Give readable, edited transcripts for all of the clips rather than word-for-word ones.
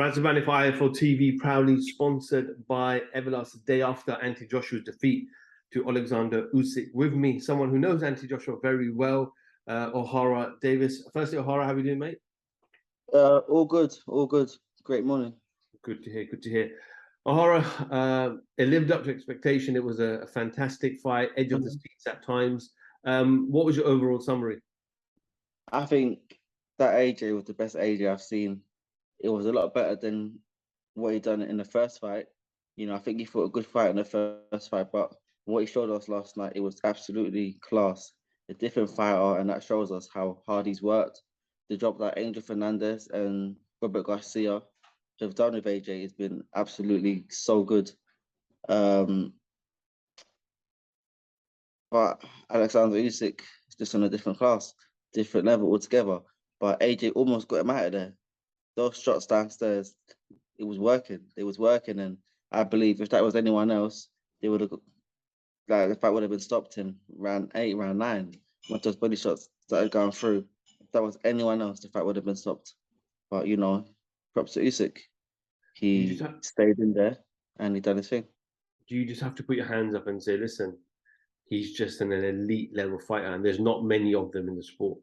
Razabani for IFL TV, proudly sponsored by Everlast, the day after Anthony Joshua's defeat to Alexander Usyk. With me, someone who knows Anthony Joshua very well, Ohara Davies. Firstly, Ohara, how are you doing, mate? All good, all good. Great morning. Good to hear, good to hear. Ohara, it lived up to expectation. It was a fantastic fight, edge of the seats at times. What was your overall summary? I think that AJ was the best AJ I've seen. It was a lot better than what he done in the first fight. You know, I think he fought a good fight in the first fight, but what he showed us last night, it was absolutely class. A different fighter, and that shows us how hard he's worked. The job that Angel Fernandez and Robert Garcia have done with AJ has been absolutely so good. But Alexander Usyk is just on a different class, different level altogether. But AJ almost got him out of there. Those shots downstairs, it was working. It was working, and I believe if that was anyone else, they would have, like, the fight would have been stopped in round 8, round 9. Once those body shots started going through, if that was anyone else, the fight would have been stopped. But you know, props to Usyk. He stayed in there and he done his thing. Do you just have to put your hands up and say, listen, he's just an elite level fighter, and there's not many of them in the sport?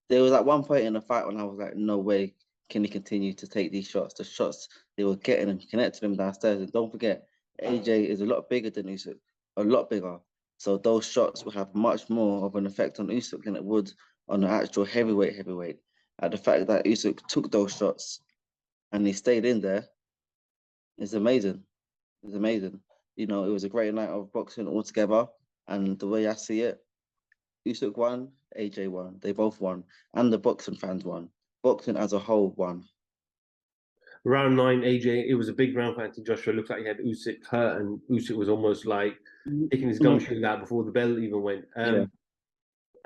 There was at one point in the fight when I was like, no way can he continue to take these shots. The shots they were getting and connecting them downstairs. And don't forget, AJ is a lot bigger than Usyk, a lot bigger. So those shots will have much more of an effect on Usyk than it would on the actual heavyweight. And the fact that Usyk took those shots and he stayed in there is amazing. It's amazing. You know, it was a great night of boxing altogether. And the way I see it, Usyk won, AJ won. They both won. And the boxing fans won. Boxing as a whole won. Round 9, AJ, it was a big round for Anthony Joshua. It looked like he had Usyk hurt, and Usyk was almost like taking his gumshoes out before the bell even went. And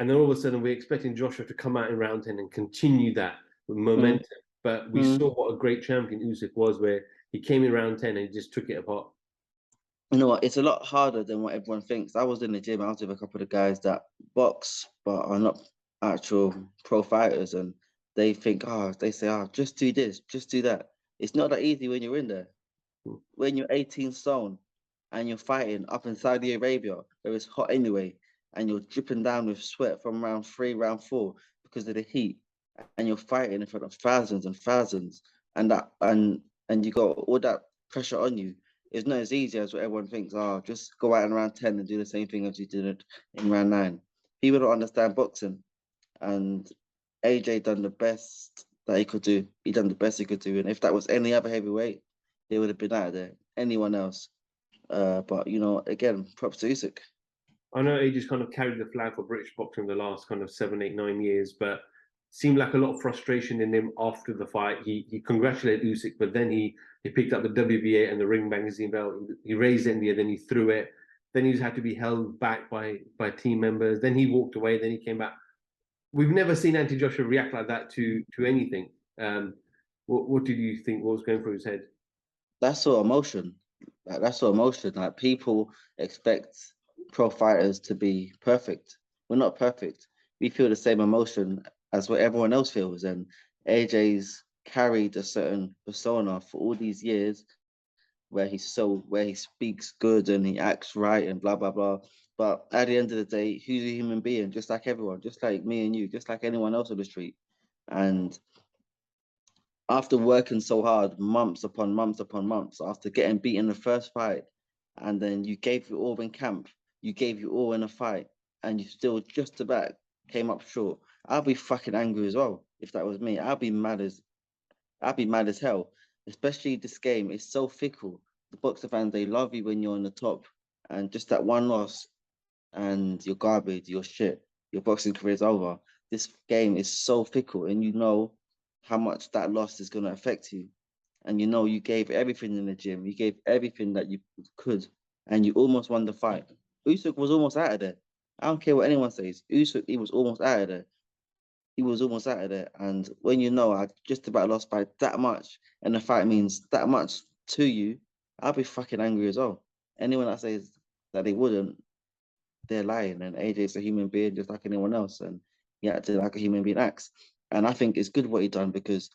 then all of a sudden, we're expecting Joshua to come out in round 10 and continue that momentum. But we saw what a great champion Usyk was, where he came in round 10 and he just took it apart. You know what? It's a lot harder than what everyone thinks. I was in the gym. I was with a couple of guys that box but are not actual pro fighters, and they think, they say, just do this, just do that. It's not that easy when you're in there. When you're 18 stone and you're fighting up in Saudi Arabia, where it's hot anyway, and you're dripping down with sweat from round 3, round 4 because of the heat, and you're fighting in front of thousands and thousands, and you got all that pressure on you. It's not as easy as what everyone thinks. Just go out in round 10 and do the same thing as you did in round 9. People don't understand boxing, and AJ done the best that he could do. He done the best he could do, and if that was any other heavyweight, they would have been out of there. Anyone else, but you know, again, props to Usyk. I know AJ's kind of carried the flag for British boxing the last kind of 7, 8, 9 years, but seemed like a lot of frustration in him after the fight. He congratulated Usyk, but then he picked up the WBA and the Ring Magazine belt. He raised it in the air, then he threw it. Then he had to be held back by team members. Then he walked away. Then he came back. We've never seen Anthony Joshua react like that to anything. What did you think? What was going through his head? That's all emotion. That's all emotion. Like, people expect pro fighters to be perfect. We're not perfect. We feel the same emotion as what everyone else feels. And AJ's carried a certain persona for all these years, where he speaks good and he acts right and blah blah blah. But at the end of the day, he's a human being, just like everyone, just like me and you, just like anyone else on the street. And after working so hard, months upon months upon months, after getting beaten in the first fight, and then you gave your all in camp, you gave your all in a fight, and you still just about came up short, I'd be fucking angry as well if that was me. I'd be mad as hell. Especially this game is so fickle. The boxer fans, they love you when you're on the top, and just that one loss, and you're garbage, you're shit, your boxing career's over. This game is so fickle, and you know how much that loss is going to affect you. And you know you gave everything in the gym. You gave everything that you could, and you almost won the fight. Usyk was almost out of there. I don't care what anyone says. Usyk, he was almost out of there. He was almost out of there. And when you know I just about lost by that much, and the fight means that much to you, I'll be fucking angry as well. Anyone that says that they wouldn't, they're lying. And AJ's a human being just like anyone else, and he acted like a human being acts. And I think it's good what he done, because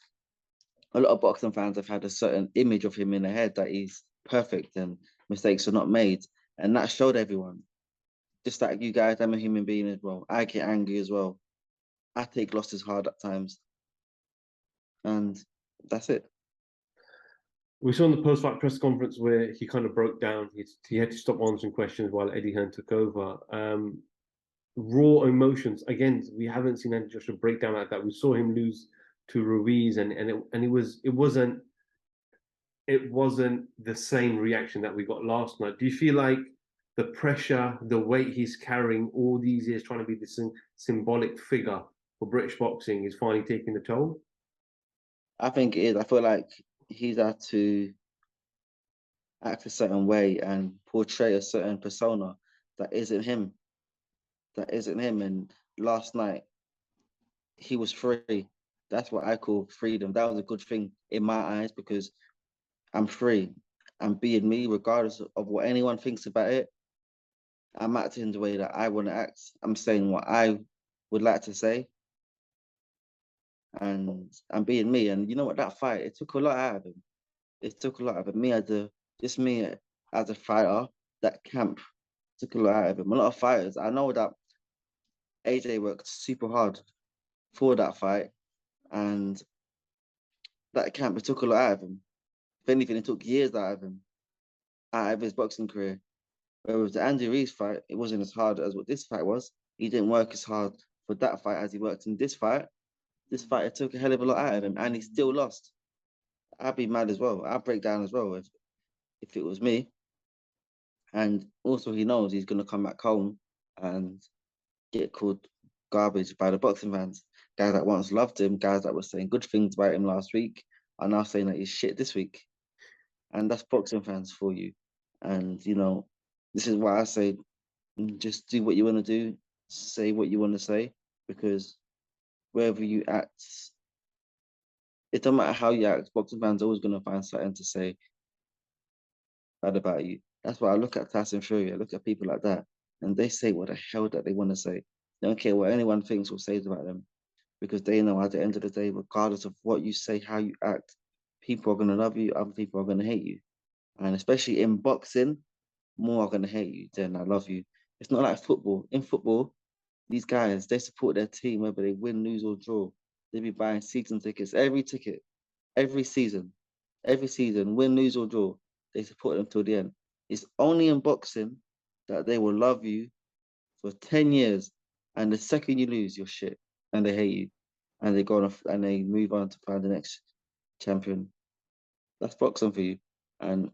a lot of boxing fans have had a certain image of him in their head that he's perfect and mistakes are not made. And that showed everyone. Just like you guys, I'm a human being as well. I get angry as well. I take losses hard at times. And that's it. We saw in the post-fight press conference where he kind of broke down. He had to stop answering questions while Eddie Hearn took over. Raw emotions. Again, we haven't seen Andy Joshua break down like that. We saw him lose to Ruiz, and it wasn't the same reaction that we got last night. Do you feel like the pressure, the weight he's carrying all these years, trying to be this symbolic figure for British boxing, is finally taking the toll? I think it is. I feel like he's had to act a certain way and portray a certain persona that isn't him. That isn't him. And last night, he was free. That's what I call freedom. That was a good thing in my eyes because I'm free. I'm being me, regardless of what anyone thinks about it. I'm acting the way that I want to act. I'm saying what I would like to say, and I'm being me. And you know what? That fight, it took a lot out of him. It took a lot out of him. Me as a fighter, that camp took a lot out of him. A lot of fighters, I know that AJ worked super hard for that fight, and that camp, it took a lot out of him. If anything, it took years out of him, out of his boxing career. Whereas the Andy Ruiz fight, it wasn't as hard as what this fight was. He didn't work as hard for that fight as he worked in this fight. This fight, it took a hell of a lot out of him, and he still lost. I'd be mad as well. I'd break down as well if it was me. And also, he knows he's going to come back home and get called garbage by the boxing fans. Guys that once loved him, guys that were saying good things about him last week, are now saying that he's shit this week. And that's boxing fans for you. And, this is why I say just do what you want to do, say what you want to say, because wherever you act, it don't matter how you act, boxing fans are always going to find something to say bad about you. That's why I look at Tyson Fury, I look at people like that, and they say what the hell that they want to say. They don't care what anyone thinks or says about them, because they know at the end of the day, regardless of what you say, how you act, people are going to love you, other people are going to hate you. And especially in boxing, more are going to hate you than I love you. It's not like football. In football, these guys, they support their team whether they win, lose, or draw. They be buying season tickets, every season, win, lose, or draw. They support them till the end. It's only in boxing that they will love you for 10 years, and the second you lose, you're shit, and they hate you, and they go on and they move on to find the next champion. That's boxing for you. And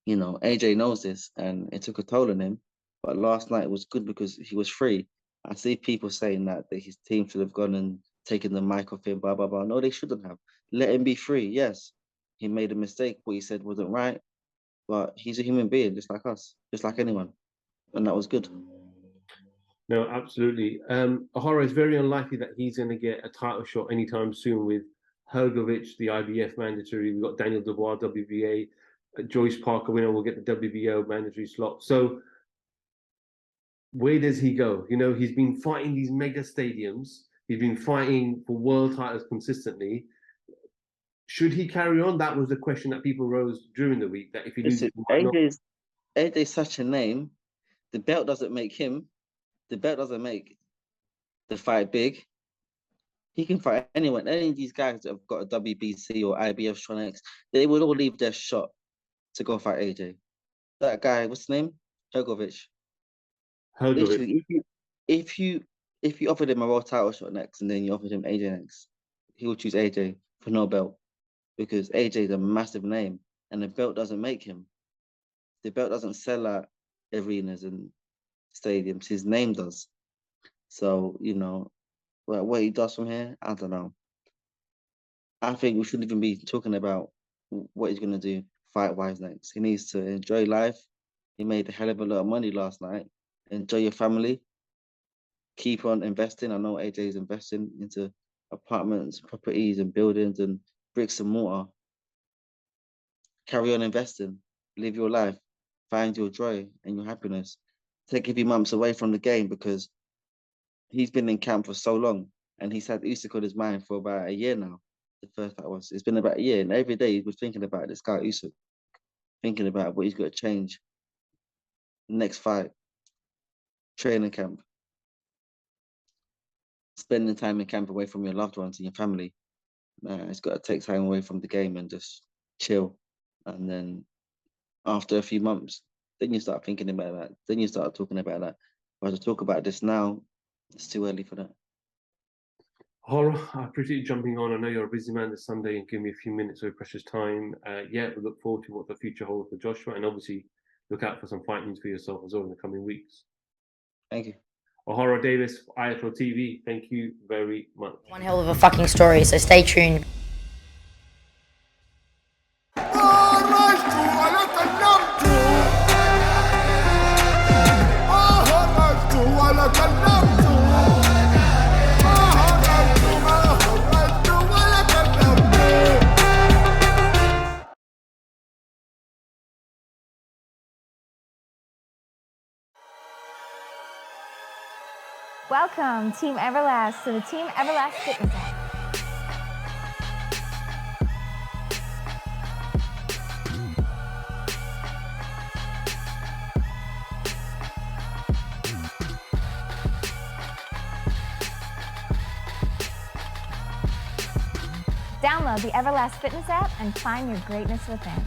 AJ knows this, and it took a toll on him. But last night was good because he was free. I see people saying that his team should have gone and taken the mic off him, blah, blah, blah. No, they shouldn't have. Let him be free. Yes, he made a mistake. What he said wasn't right, but he's a human being, just like us, just like anyone. And that was good. No, absolutely. Ohara, is very unlikely that he's going to get a title shot anytime soon with Hergovic, the IBF mandatory. We've got Daniel Dubois, WBA. Joyce Parker winner will get the WBO mandatory slot. So where does he go? He's been fighting these mega stadiums. He's been fighting for world titles consistently. Should he carry on? That was the question that people rose during the week. That if he loses, Listen, he might not. AJ's such a name. The belt doesn't make him. The belt doesn't make the fight big. He can fight anyone. Any of these guys that have got a WBC or IBF Strong, they would all leave their shot to go fight AJ. That guy, what's his name? Hergovic. Hergovic. Literally, if you offered him a world title shot next and then you offered him AJ next, he would choose AJ for no belt because AJ is a massive name and the belt doesn't make him. The belt doesn't sell at arenas and stadiums. His name does. So, what he does from here, I don't know. I think we shouldn't even be talking about what he's going to do fight-wise next. He needs to enjoy life. He made a hell of a lot of money last night. Enjoy your family. Keep on investing. I know AJ is investing into apartments, properties, and buildings and bricks and mortar. Carry on investing. Live your life. Find your joy and your happiness. Take a few months away from the game because he's been in camp for so long and he's had Usyk on his mind for about a year now. the first fight was. It's been about a year, and every day he was thinking about this guy Usyk, thinking about what he's got to change. Next fight, training camp, spending time in camp away from your loved ones and your family. It's got to take time away from the game and just chill. And then after a few months, then you start thinking about that. Then you start talking about that. But to talk about this now, it's too early for that. Ohara, I appreciate you jumping on. I know you're a busy man this Sunday and give me a few minutes of your precious time. We look forward to what the future holds for Joshua, and obviously look out for some fight news for yourself as well in the coming weeks. Thank you. Ohara Davies, IFL TV, thank you very much. One hell of a fucking story, so stay tuned. Welcome, Team Everlast, to the Team Everlast Fitness app. Download the Everlast Fitness app and find your greatness within.